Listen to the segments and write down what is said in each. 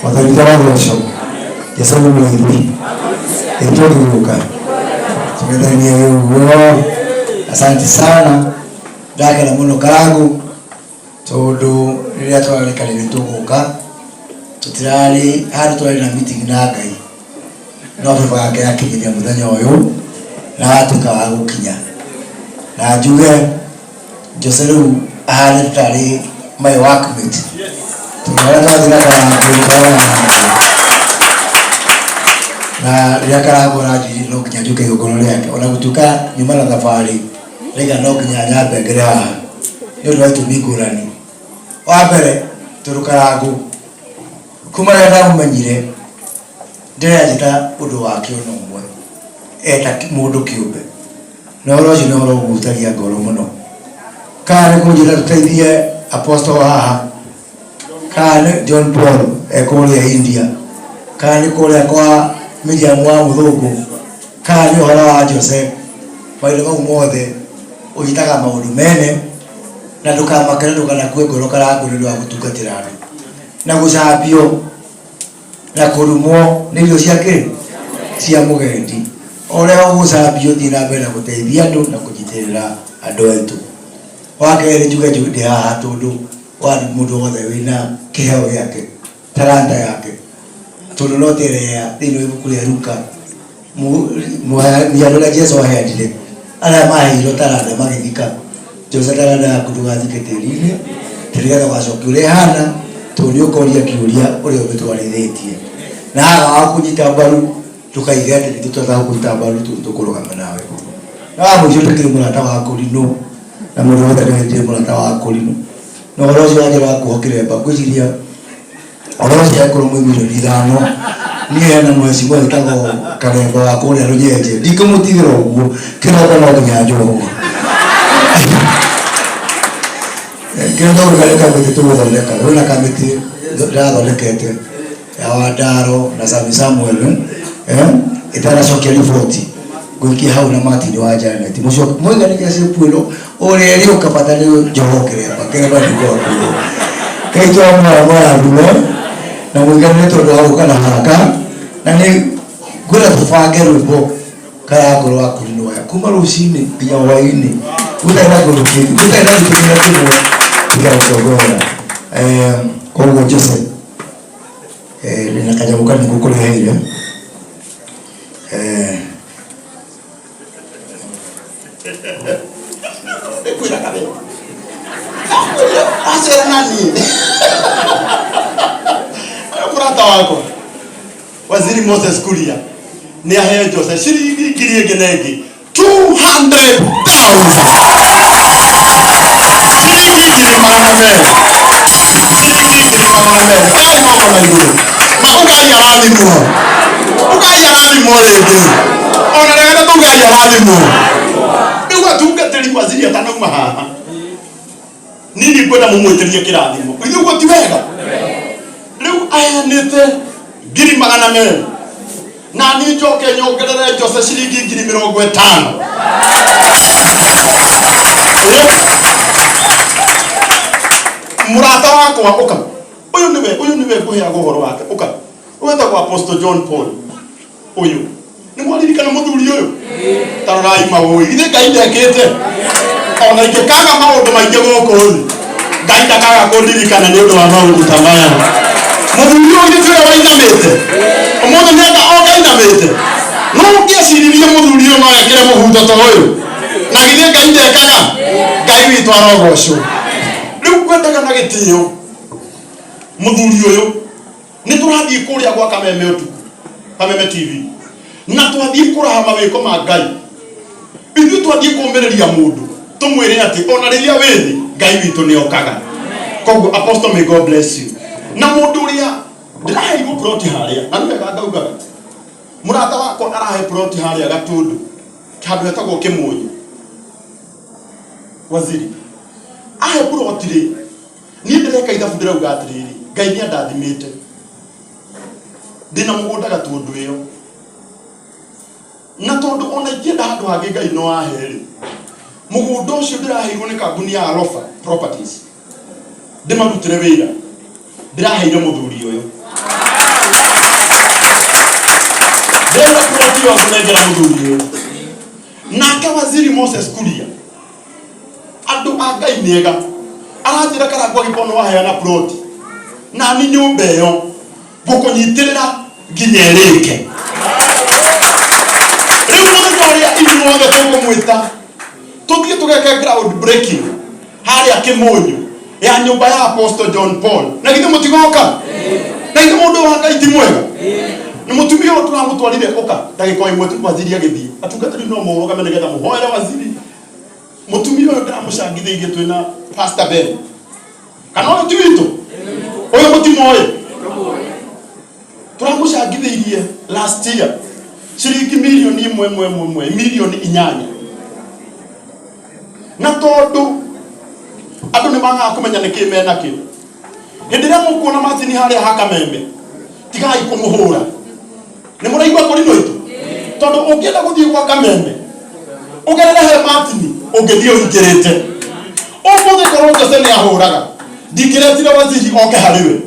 Watalitara mwisho. Yesu mwingi. Ndio kuruka. Tumedhania wewe. Asante sana. Daka na muno karangu. Todo riria twarikana nituguka. Tutirari hari twari na meeting na Ngai. No baba yake akinya muthenya uyu na atuka gukinya. Na njuge Joseru ahana tari my workmate. Na ria karangu na jiji no kinya njuke igogoro riake ona gutuka nyuma na thabari rega no kinya nyambe ngere haha ni ndo waitu migurani wa mbere turukarangu kuma renda mumenyire ndirejita undu wake ono umwe eta mundu kiumbe no roji no rogutagia ngoro muno kana kunjira tuteithie apostle haha kana John Paul Kuria India kana Kuria kwa Miriam wa Muthungu kana uhoro wa Joseph maile mau mothe uyitaga maundu mene na ndukamakere ndukana kwe ngoro karangu ni wa gutungatira andu na gucambio na kurumwo ni irio ciake cia mugendi oria gucambio thina mbere na guteithia andu na kujitirira andu etu wakere njuge ndi haha tondu wa mundu wothe wina kiheo giake talanta yake tondu no terea thini ibuku ria Luka muandura Jesu aheandire aria mahiro talanta magithika Jose talanta ya kutugathike tirini tirigetha wacoki uria hana tondu ukoria kiuria uria ubitwarithitie na aga kunyita mbaru tukaige ati tutotha kunyita mbaru tukurugama nawe na mujo tukiri murata wa kurino na mundu wothe ndio murata wa kurino no rojo waje wa Kiremba kujiria orojo ya kuru milioni 5 ni na mwezi mwe tago Kiremba wa Kuria runyeje ndikumutithira uguo kiroko no nyanjo uguo kendo ukaleka mtitu mudhaleka wena kamiti ndathondekete ya Wadaro na Samuel itara cokia riboti gwikia hau na Martin wa Janet muco moiga ni kese pulo ore ri ukapata ni Joho Kiremba ndiko kulo kaito mwa ndume na muiga ni tondu hau kana haraka na ni gura tufange rwimbo kaya ngoro akurino ya kuma rucini nginya hwaini utaenda kuruki utaenda kutumia kitu ya Gucagora kwa Jose nina kajabuka ni kukuleha ile kuira kabe asera nani murata wako Waziri Moses Kuria ni ahe Jose shiringi kirie genegi 200,000 shiringi kiri magana mele kai mama na nguru mauga yarani mo lege ona rega tuga yarani mo biwa tungateri waziri atanauma haha nini kwenda mumweterie kirathimo ithu go ti wega riu aya nete ngiri magana mele na ni njoke nyongerere Jose shiringi ngiri 50 murata wakwa uka uyu niwe kuhea gohoro wake uka wenda kwa Apostle John Paul uyu ni mwaririkana muthuri uyu tarorai mawi ithe Ngai ndekete ona ingikaga maundu maingi goko thi Ngai ndakaga kundirikana ni undu wa maundu ta maya muthuri uyu tiwe wainamite omundu nenda okainamite no ngiaciririe muthuri uyu no ekire muhuto ta uyu na githe Ngai ndekaga Ngai witu arogocwo riu kwendaga na gitio muthuri uyu ni turathii kuria gwa Kameme utuku Kameme TV na twathii kuraha mawiko ma Ngai ithu twathii kumbereria mundu tumwire ati ona riria withi Ngai witu ni okaga koguo Apostle, may God bless you na mundu uria ndiraheirwo ploti haria na niwega ngauga murata wako arahe ploti haria Gatundu kandu etagwo Kimunyi waziri ahe ploti ri ni ndireka ithabu ndirauga atiriri Ngai ni andathimite ndina mugunda Gatundu iyo na tondu ona ingenda handu hangi Ngai no aheri mugunda ucio ndiraheirwo ni kambuni ya Alofa Properties ndimarutire wira ndiraheire muthuri uyu ndio kunengera muthuri nake waziri Moses Kuria andu agai niega aranjira Karangwa gipono waheana plot na ni nyumba yo gukunyitirira nginya rike riu muthenya inyuothe tukumwita tuthie tugeke ground breaking haria Kimunyu ya nyumba ya Apostle John Paul na githe mutigoka na githe mundu wa Ngai ti mwega ni mutumia uyu turamutwarire oka ndagiko imwe twathiri agithii atungatari no muroga nigetha muhoere waziri mutumia uyu ndamucangithirie twina Pastor Ben kana uyu ti witu uyu mutimoye turamucangithirie last year ciringi milioni 1 milioni 8 na tondu andu ni manga kumenya niki mena ki hindira mukuona matini haria Hakamembe tigai kumuhura ni muraigwa kuri noitu tondu ungienda guthii kwa Kamembe ugerera he matini ungithio ingirite umuthe korwo Jose ni ahuraga ndikiretire waziri oke hariwe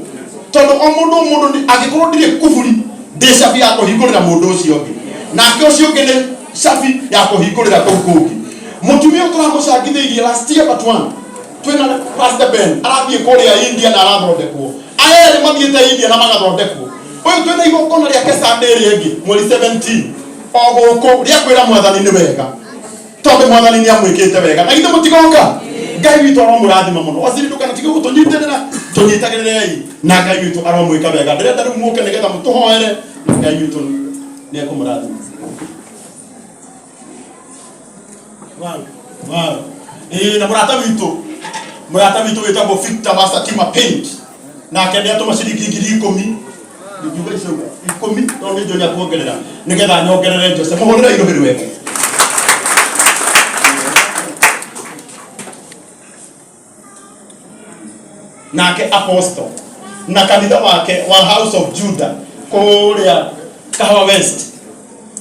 tondu o mundu ni agikorwo ndire kuburi ndeshabi ya kuhingurira mundu ucio ungi nake ucio ungi ni shabi ya kuhingurira kungi mutumia turamucangithirie last year but one twina Pastor Ben arathie Kuria India na arathondekwo ayere mathiete India na magathondekwo uyu twina igokona ria Sunday ringi mweri 17 oguku ria kwira mwathani ni wega tondu mwathani ni amwikite wega na githe mutigoka Ngai witu aramurathima muno waziri ndukana tige gutunyitirira tunyitagirire na Ngai witu aramwika wega ndirenda riu muke nigetha mutuhoere na Ngai witu ni akumurathima wow na murata witu wetagwo Victor Wasatima Paint na akendea tuma ciringi 10,000 njuga icio 10 tondu njo nya kuongerera nigetha nyongerere Jose muhurira irohiri wega nake Apostle na kanitha wake wa House of Judah Kuria Kahawa West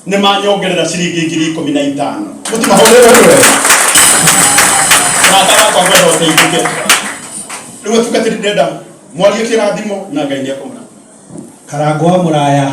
ni manyongerera ciringi 15,000 mutimahurire wega nataka kwa kwenda usaidike niwe tukatirindenda mwalie kirathimo na Ngai ni akomra Karangwa muraya